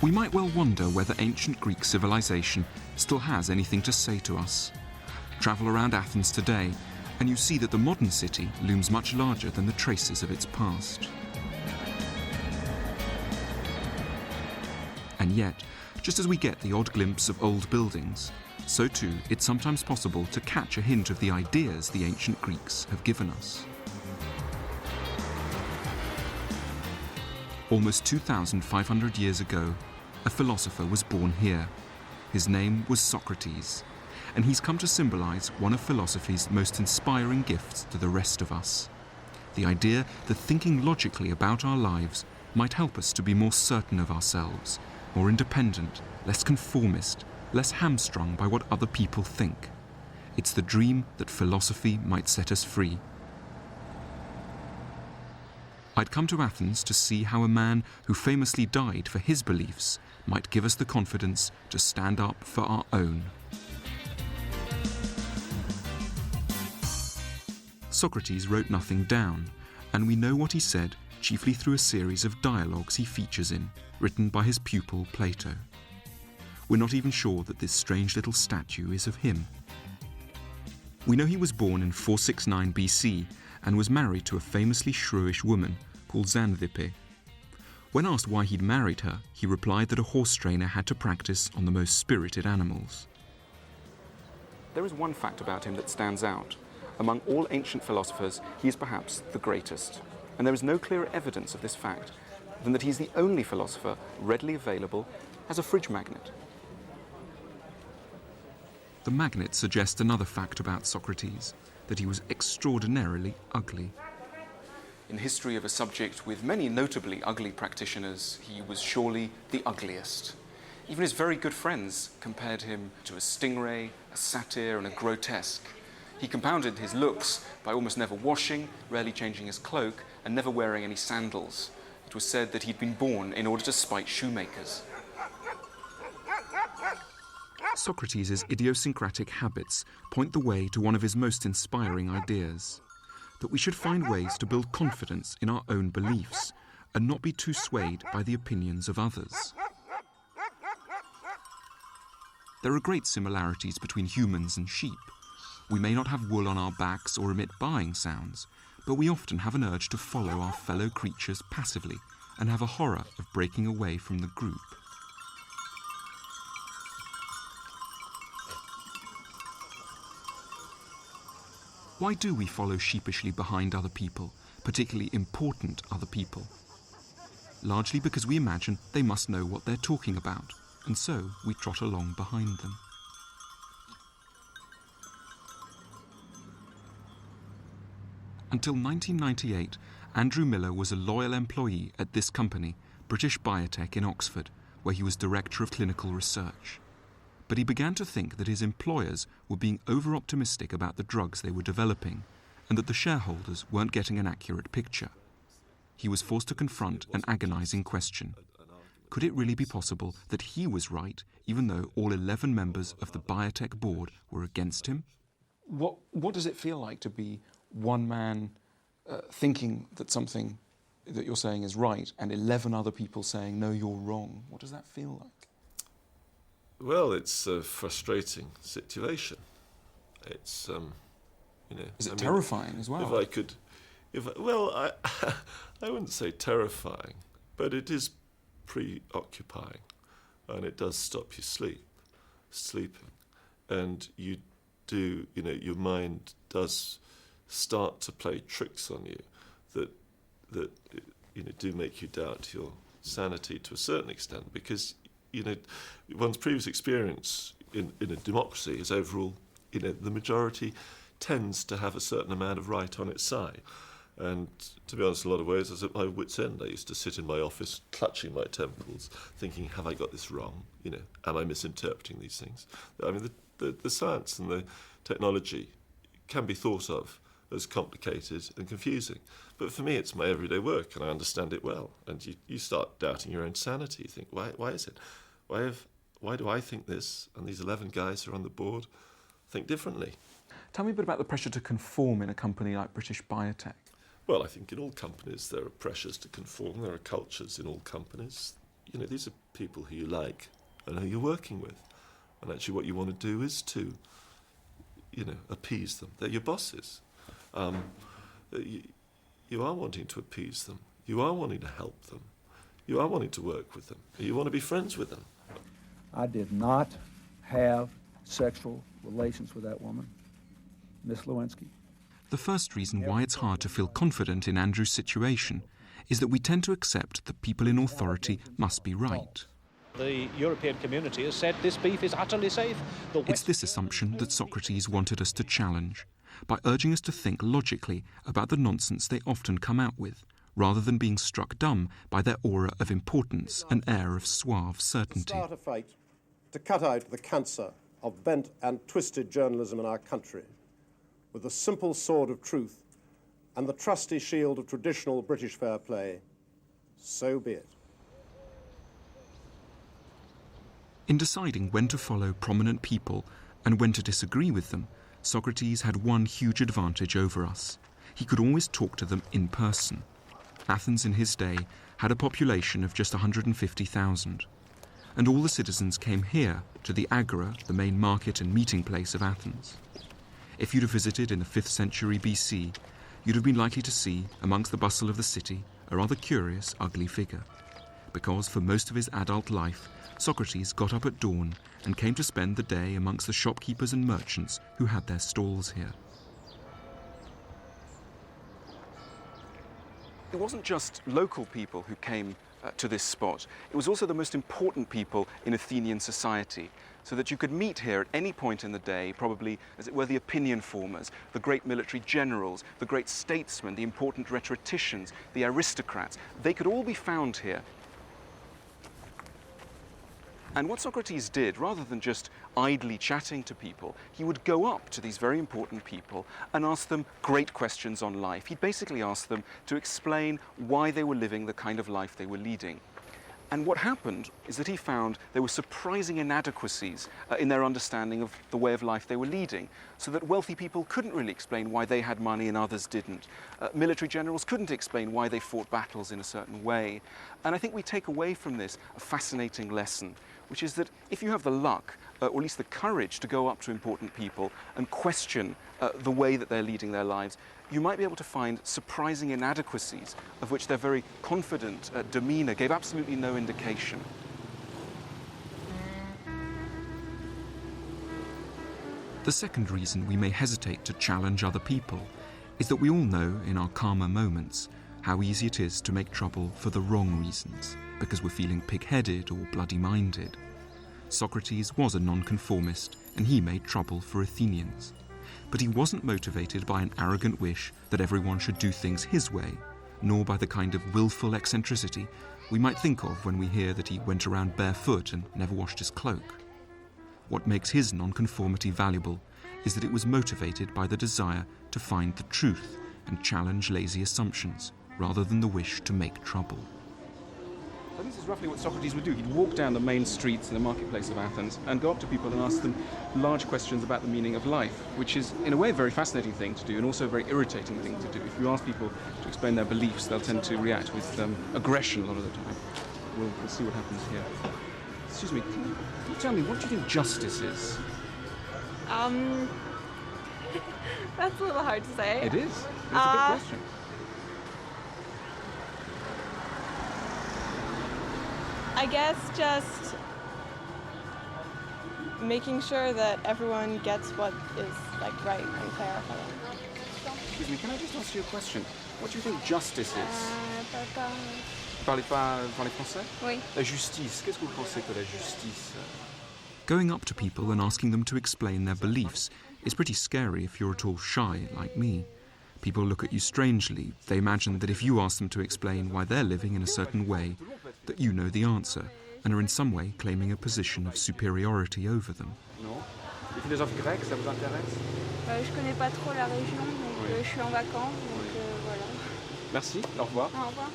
We might well wonder whether ancient Greek civilization still has anything to say to us. Travel around Athens today, and you see that the modern city looms much larger than the traces of its past. And yet, just as we get the odd glimpse of old buildings, so too it's sometimes possible to catch a hint of the ideas the ancient Greeks have given us. Almost 2,500 years ago, a philosopher was born here. His name was Socrates, and he's come to symbolize one of philosophy's most inspiring gifts to the rest of us. The idea that thinking logically about our lives might help us to be more certain of ourselves, more independent, less conformist, less hamstrung by what other people think. It's the dream that philosophy might set us free. I'd come to Athens to see how a man who famously died for his beliefs might give us the confidence to stand up for our own. Socrates wrote nothing down, and we know what he said chiefly through a series of dialogues he features in, written by his pupil Plato. We're not even sure that this strange little statue is of him. We know he was born in 469 BC and was married to a famously shrewish woman called Xanthippe. When asked why he'd married her, he replied that a horse trainer had to practice on the most spirited animals. There is one fact about him that stands out. Among all ancient philosophers, he is perhaps the greatest. And there is no clearer evidence of this fact than that he's the only philosopher readily available as a fridge magnet. The magnet suggests another fact about Socrates, that he was extraordinarily ugly. In history of a subject with many notably ugly practitioners, he was surely the ugliest. Even his very good friends compared him to a stingray, a satyr, and a grotesque. He compounded his looks by almost never washing, rarely changing his cloak, and never wearing any sandals. It was said that he'd been born in order to spite shoemakers. Socrates' idiosyncratic habits point the way to one of his most inspiring ideas, that we should find ways to build confidence in our own beliefs and not be too swayed by the opinions of others. There are great similarities between humans and sheep. We may not have wool on our backs or emit baaing sounds, but we often have an urge to follow our fellow creatures passively and have a horror of breaking away from the group. Why do we follow sheepishly behind other people, particularly important other people? Largely because we imagine they must know what they're talking about, and so we trot along behind them. Until 1998, Andrew Miller was a loyal employee at this company, British Biotech in Oxford, where he was Director of Clinical Research. But he began to think that his employers were being over-optimistic about the drugs they were developing, and that the shareholders weren't getting an accurate picture. He was forced to confront an agonizing question. Could it really be possible that he was right, even though all 11 members of the biotech board were against him? What does it feel like to be one man thinking that something that you're saying is right, and 11 other people saying, no, you're wrong? What does that feel like? Well, it's a frustrating situation. It's, Is it terrifying as well? I wouldn't say terrifying, but it is preoccupying, and it does stop you sleeping, and you do, your mind does start to play tricks on you that do make you doubt your sanity to a certain extent, because one's previous experience in a democracy is overall, the majority tends to have a certain amount of right on its side. And to be honest, in a lot of ways, I was at my wit's end. I used to sit in my office clutching my temples, thinking, have I got this wrong? Am I misinterpreting these things? I mean, the science and the technology can be thought of as complicated and confusing. But for me, it's my everyday work, and I understand it well. And you start doubting your own sanity. You think, why is it? Why do I think this, and these 11 guys who are on the board think differently? Tell me a bit about the pressure to conform in a company like British Biotech. Well, I think in all companies there are pressures to conform. There are cultures in all companies. these are people who you like and who you're working with. And actually what you want to do is to, appease them. They're your bosses. You are wanting to appease them. You are wanting to help them. You are wanting to work with them. You want to be friends with them. I did not have sexual relations with that woman, Miss Lewinsky. The first reason why it's hard to feel confident in Andrew's situation is that we tend to accept that people in authority must be right. The European community has said this beef is utterly safe. It's this assumption that Socrates wanted us to challenge, by urging us to think logically about the nonsense they often come out with, rather than being struck dumb by their aura of importance and air of suave certainty. Start a fight to cut out the cancer of bent and twisted journalism in our country, with the simple sword of truth and the trusty shield of traditional British fair play, so be it. In deciding when to follow prominent people and when to disagree with them, Socrates had one huge advantage over us. He could always talk to them in person. Athens in his day had a population of just 150,000, and all the citizens came here to the Agora, the main market and meeting place of Athens. If you'd have visited in the 5th century BC, you'd have been likely to see, amongst the bustle of the city, a rather curious, ugly figure. Because for most of his adult life, Socrates got up at dawn and came to spend the day amongst the shopkeepers and merchants who had their stalls here. It wasn't just local people who came to this spot. It was also the most important people in Athenian society, so that you could meet here at any point in the day, probably, as it were, the opinion formers, the great military generals, the great statesmen, the important rhetoricians, the aristocrats. They could all be found here. And what Socrates did, rather than just idly chatting to people, he would go up to these very important people and ask them great questions on life. He'd basically ask them to explain why they were living the kind of life they were leading. And what happened is that he found there were surprising inadequacies in their understanding of the way of life they were leading, so that wealthy people couldn't really explain why they had money and others didn't. Military generals couldn't explain why they fought battles in a certain way. And I think we take away from this a fascinating lesson, which is that if you have the luck, or at least the courage, to go up to important people and question the way that they're leading their lives, you might be able to find surprising inadequacies of which their very confident demeanour gave absolutely no indication. The second reason we may hesitate to challenge other people is that we all know in our calmer moments how easy it is to make trouble for the wrong reasons, because we're feeling pig-headed or bloody-minded. Socrates was a nonconformist, and he made trouble for Athenians. But he wasn't motivated by an arrogant wish that everyone should do things his way, nor by the kind of willful eccentricity we might think of when we hear that he went around barefoot and never washed his cloak. What makes his nonconformity valuable is that it was motivated by the desire to find the truth and challenge lazy assumptions, rather than the wish to make trouble. I think this is roughly what Socrates would do. He'd walk down the main streets in the marketplace of Athens and go up to people and ask them large questions about the meaning of life, which is, in a way, a very fascinating thing to do and also a very irritating thing to do. If you ask people to explain their beliefs, they'll tend to react with aggression a lot of the time. We'll see what happens here. Excuse me, can you tell me, what do you think justice is? That's a little hard to say. It is. It's a good question. I guess just making sure that everyone gets what is right and fair for them. Excuse me, can I just ask you a question? What do you think justice is? Parlez pas français? Oui. La justice. Qu'est-ce que vous pensez que la justice? Going up to people and asking them to explain their beliefs is pretty scary if you're at all shy, like me. People look at you strangely. They imagine that if you ask them to explain why they're living in a certain way, that you know the answer, and are in some way claiming a position of superiority over them. Non. Les philosophes grecs, ça vous intéresse? Je connais pas trop la région, donc je suis en vacances, donc voilà. Merci, au revoir. Au revoir.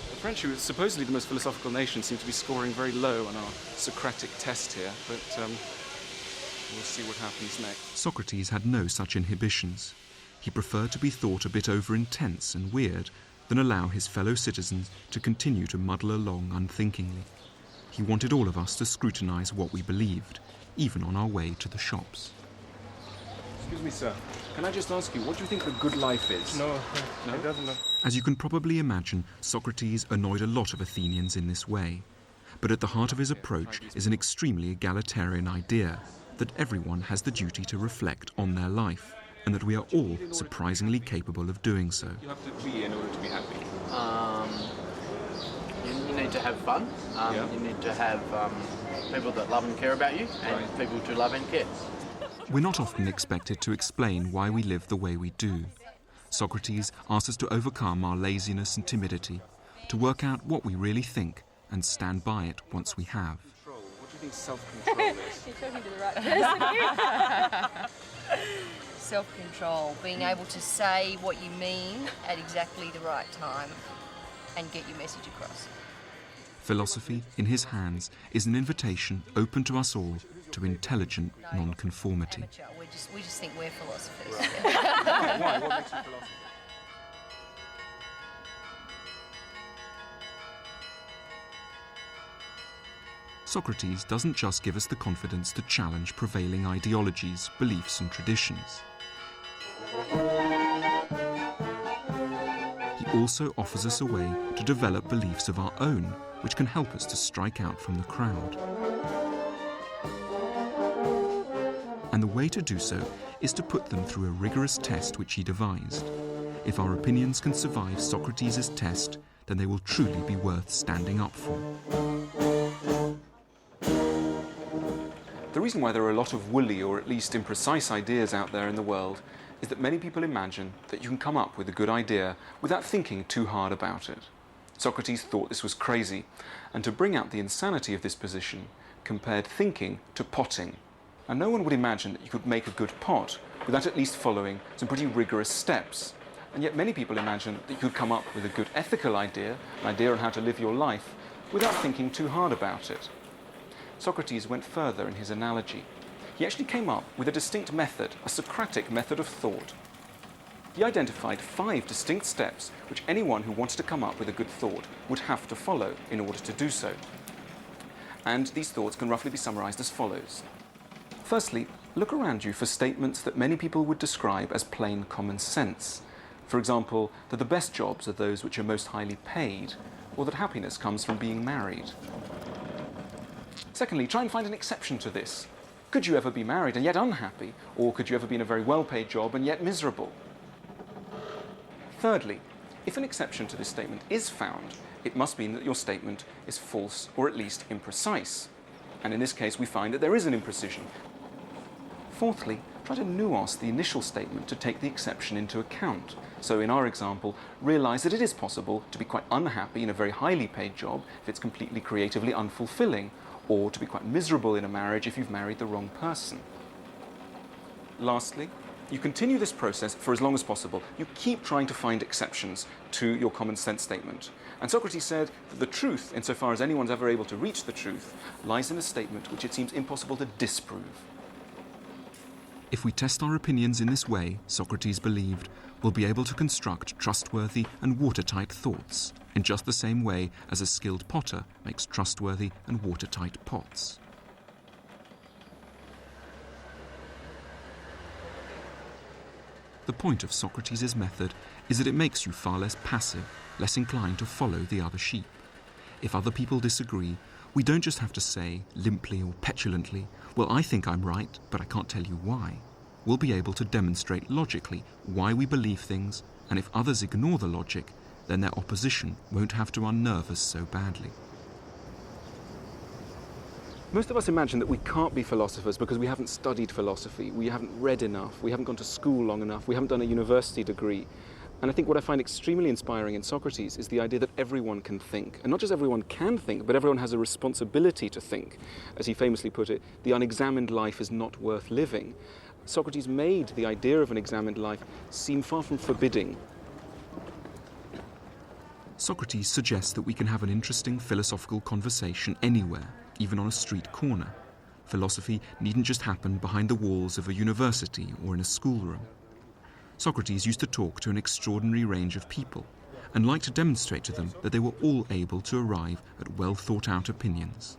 The French, who is supposedly the most philosophical nation, seem to be scoring very low on our Socratic test here, but we'll see what happens next. Socrates had no such inhibitions. He preferred to be thought a bit over-intense and weird, than allow his fellow citizens to continue to muddle along unthinkingly. He wanted all of us to scrutinise what we believed, even on our way to the shops. Excuse me, sir. Can I just ask you, what do you think the good life is? No, he doesn't know. As you can probably imagine, Socrates annoyed a lot of Athenians in this way. But at the heart of his approach is an extremely egalitarian idea that everyone has the duty to reflect on their life, and that we are all surprisingly capable of doing so. You have to be in order to be happy. You need to have fun. You need to have people that love and care about you, and people to love and care. We're not often expected to explain why we live the way we do. Socrates asks us to overcome our laziness and timidity, to work out what we really think and stand by it once we have. What do you think self-control is? You're talking to the right person. Self-control, being able to say what you mean at exactly the right time and get your message across. Philosophy, in his hands, is an invitation open to us all to intelligent nonconformity. Amateur. We just think we're philosophers. Why? What makes you philosopher? Socrates doesn't just give us the confidence to challenge prevailing ideologies, beliefs and traditions. He also offers us a way to develop beliefs of our own, which can help us to strike out from the crowd. And the way to do so is to put them through a rigorous test which he devised. If our opinions can survive Socrates' test, then they will truly be worth standing up for. The reason why there are a lot of woolly or at least imprecise ideas out there in the world is that many people imagine that you can come up with a good idea without thinking too hard about it. Socrates thought this was crazy, and to bring out the insanity of this position, compared thinking to potting. And no one would imagine that you could make a good pot without at least following some pretty rigorous steps. And yet many people imagine that you could come up with a good ethical idea, an idea on how to live your life, without thinking too hard about it. Socrates went further in his analogy. He actually came up with a distinct method, a Socratic method of thought. He identified 5 distinct steps which anyone who wanted to come up with a good thought would have to follow in order to do so. And these thoughts can roughly be summarized as follows. Firstly, look around you for statements that many people would describe as plain common sense. For example, that the best jobs are those which are most highly paid, or that happiness comes from being married. Secondly, try and find an exception to this. Could you ever be married and yet unhappy? Or could you ever be in a very well-paid job and yet miserable? Thirdly, if an exception to this statement is found, it must mean that your statement is false or at least imprecise. And in this case, we find that there is an imprecision. Fourthly, try to nuance the initial statement to take the exception into account. So in our example, realize that it is possible to be quite unhappy in a very highly paid job if it's completely creatively unfulfilling, or to be quite miserable in a marriage if you've married the wrong person. Lastly, you continue this process for as long as possible. You keep trying to find exceptions to your common sense statement. And Socrates said that the truth, insofar as anyone's ever able to reach the truth, lies in a statement which it seems impossible to disprove. If we test our opinions in this way, Socrates believed, we'll be able to construct trustworthy and watertight thoughts, in just the same way as a skilled potter makes trustworthy and watertight pots. The point of Socrates' method is that it makes you far less passive, less inclined to follow the other sheep. If other people disagree, we don't just have to say, limply or petulantly, well, I think I'm right, but I can't tell you why. We'll be able to demonstrate logically why we believe things, and if others ignore the logic, then their opposition won't have to unnerve us so badly. Most of us imagine that we can't be philosophers because we haven't studied philosophy, we haven't read enough, we haven't gone to school long enough, we haven't done a university degree. And I think what I find extremely inspiring in Socrates is the idea that everyone can think. And not just everyone can think, but everyone has a responsibility to think. As he famously put it, the unexamined life is not worth living. Socrates made the idea of an examined life seem far from forbidding. Socrates suggests that we can have an interesting philosophical conversation anywhere, even on a street corner. Philosophy needn't just happen behind the walls of a university or in a schoolroom. Socrates used to talk to an extraordinary range of people, and like to demonstrate to them that they were all able to arrive at well-thought-out opinions.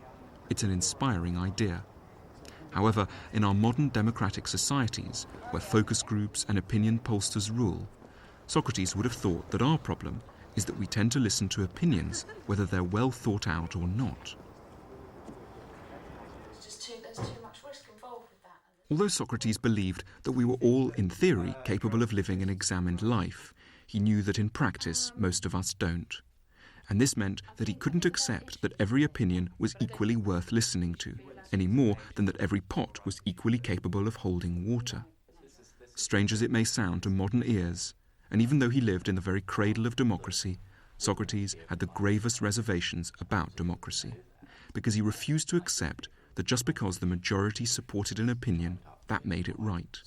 It's an inspiring idea. However, in our modern democratic societies, where focus groups and opinion pollsters rule, Socrates would have thought that our problem is that we tend to listen to opinions whether they're well thought out or not. There's too much risk involved with that. Although Socrates believed that we were all, in theory, capable of living an examined life, he knew that in practice most of us don't. And this meant that he couldn't accept that every opinion was equally worth listening to, any more than that every pot was equally capable of holding water. Strange as it may sound to modern ears, and even though he lived in the very cradle of democracy, Socrates had the gravest reservations about democracy, because he refused to accept that just because the majority supported an opinion, that made it right.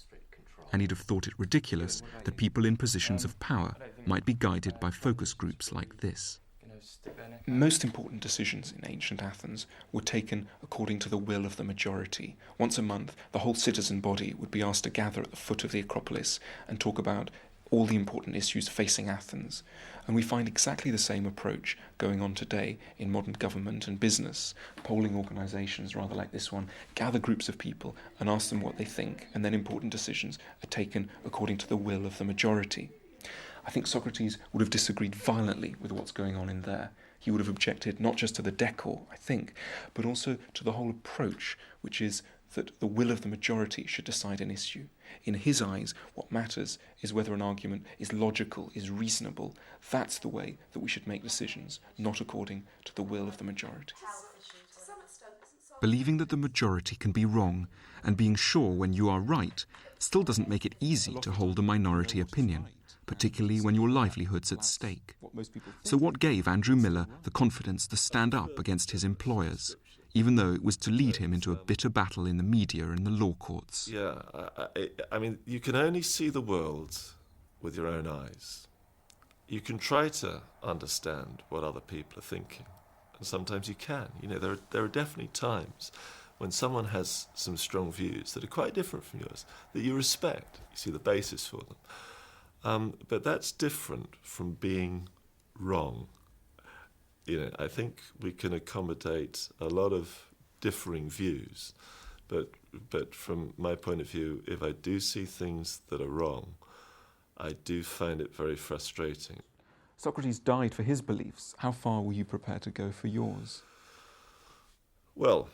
And he'd have thought it ridiculous that people in positions of power might be guided by focus groups like this. Most important decisions in ancient Athens were taken according to the will of the majority. Once a month, the whole citizen body would be asked to gather at the foot of the Acropolis and talk about all the important issues facing Athens. And we find exactly the same approach going on today in modern government and business. Polling organisations, rather like this one, gather groups of people and ask them what they think, and then important decisions are taken according to the will of the majority. I think Socrates would have disagreed violently with what's going on in there. He would have objected not just to the decor, I think, but also to the whole approach, which is that the will of the majority should decide an issue. In his eyes, what matters is whether an argument is logical, is reasonable. That's the way that we should make decisions, not according to the will of the majority. Believing that the majority can be wrong and being sure when you are right still doesn't make it easy to hold a minority opinion, particularly when your livelihood's at stake. So what gave Andrew Miller the confidence to stand up against his employers, even though it was to lead him into a bitter battle in the media and the law courts? Yeah, I mean, you can only see the world with your own eyes. You can try to understand what other people are thinking, and sometimes you can. You know, there are definitely times when someone has some strong views that are quite different from yours, that you respect. You see the basis for them. But that's different from being wrong. You know, I think we can accommodate a lot of differing views, but from my point of view, if I do see things that are wrong, I do find it very frustrating. Socrates died for his beliefs. How far were you prepared to go for yours? Well,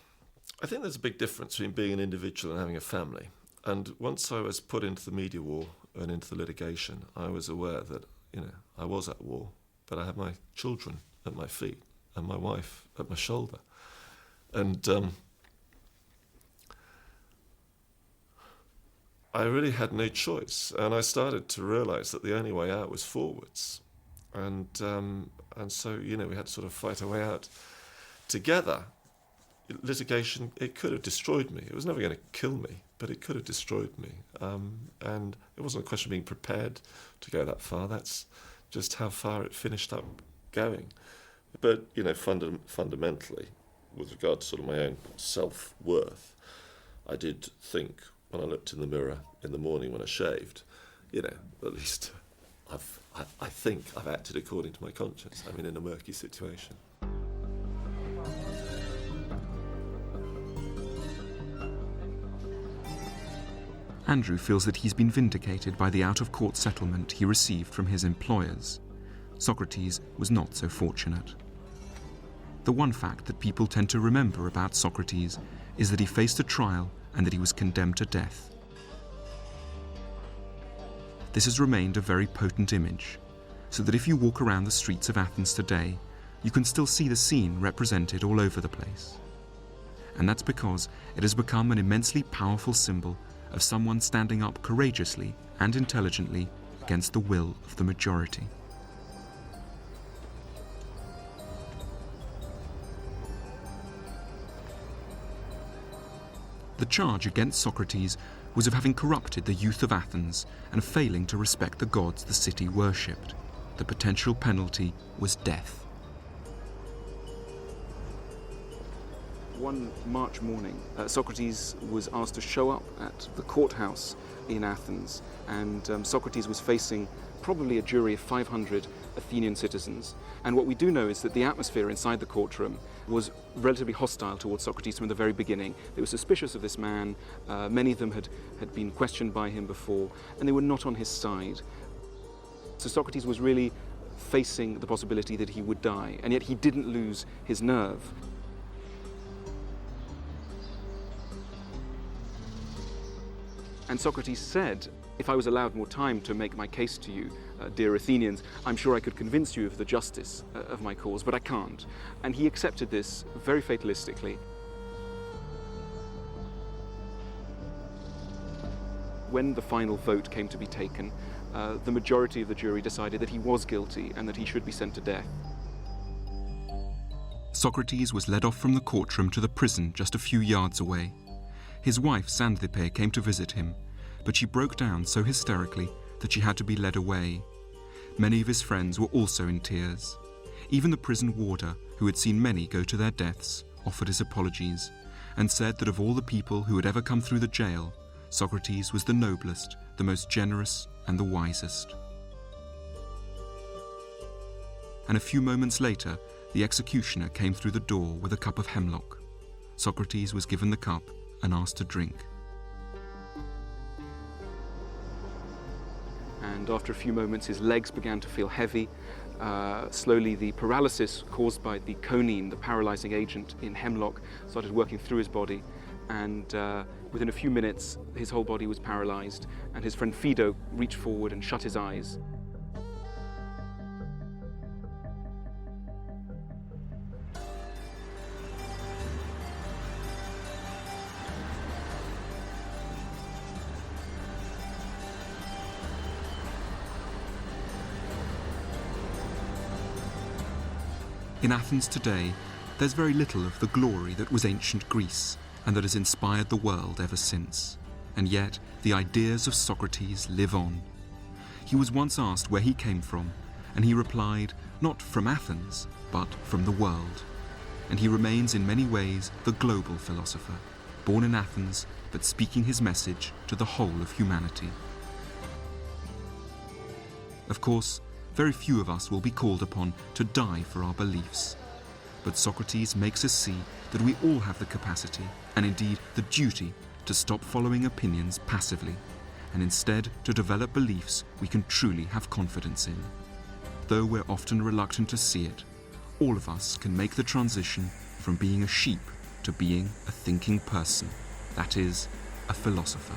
I think there's a big difference between being an individual and having a family. And once I was put into the media war and into the litigation, I was aware that, you know, I was at war, but I had my children at my feet and my wife at my shoulder. And I really had no choice. And I started to realise that the only way out was forwards. And so, you know, we had to sort of fight our way out together. Litigation, it could have destroyed me. It was never going to kill me, but it could have destroyed me. And it wasn't a question of being prepared to go that far. That's just how far it finished up going. But, you know, fundamentally, with regard to sort of my own self-worth, I did think when I looked in the mirror in the morning when I shaved, you know, at least I think I've acted according to my conscience. I mean, in a murky situation. Andrew feels that he's been vindicated by the out-of-court settlement he received from his employers. Socrates was not so fortunate. The one fact that people tend to remember about Socrates is that he faced a trial and that he was condemned to death. This has remained a very potent image, so that if you walk around the streets of Athens today, you can still see the scene represented all over the place. And that's because it has become an immensely powerful symbol of someone standing up courageously and intelligently against the will of the majority. The charge against Socrates was of having corrupted the youth of Athens and failing to respect the gods the city worshipped. The potential penalty was death. One March morning, Socrates was asked to show up at the courthouse in Athens, and Socrates was facing probably a jury of 500 Athenian citizens. And what we do know is that the atmosphere inside the courtroom was relatively hostile towards Socrates from the very beginning. They were suspicious of this man. Many of them had been questioned by him before, and they were not on his side. So Socrates was really facing the possibility that he would die, and yet he didn't lose his nerve. And Socrates said, if I was allowed more time to make my case to you, dear Athenians, I'm sure I could convince you of the justice of my cause, but I can't. And he accepted this very fatalistically. When the final vote came to be taken, the majority of the jury decided that he was guilty and that he should be sent to death. Socrates was led off from the courtroom to the prison just a few yards away. His wife, Xanthippe, came to visit him, but she broke down so hysterically that she had to be led away. Many of his friends were also in tears. Even the prison warder, who had seen many go to their deaths, offered his apologies and said that of all the people who had ever come through the jail, Socrates was the noblest, the most generous, and the wisest. And a few moments later, the executioner came through the door with a cup of hemlock. Socrates was given the cup and asked to drink. And after a few moments, his legs began to feel heavy. Slowly, the paralysis caused by the conine, the paralyzing agent in hemlock, started working through his body. And within a few minutes, his whole body was paralyzed, and his friend Phaedo reached forward and shut his eyes. In Athens today, there's very little of the glory that was ancient Greece and that has inspired the world ever since. And yet, the ideas of Socrates live on. He was once asked where he came from, and he replied, not from Athens, but from the world. And he remains in many ways the global philosopher, born in Athens, but speaking his message to the whole of humanity. Of course, very few of us will be called upon to die for our beliefs. But Socrates makes us see that we all have the capacity, and indeed the duty, to stop following opinions passively, and instead to develop beliefs we can truly have confidence in. Though we're often reluctant to see it, all of us can make the transition from being a sheep to being a thinking person, that is, a philosopher.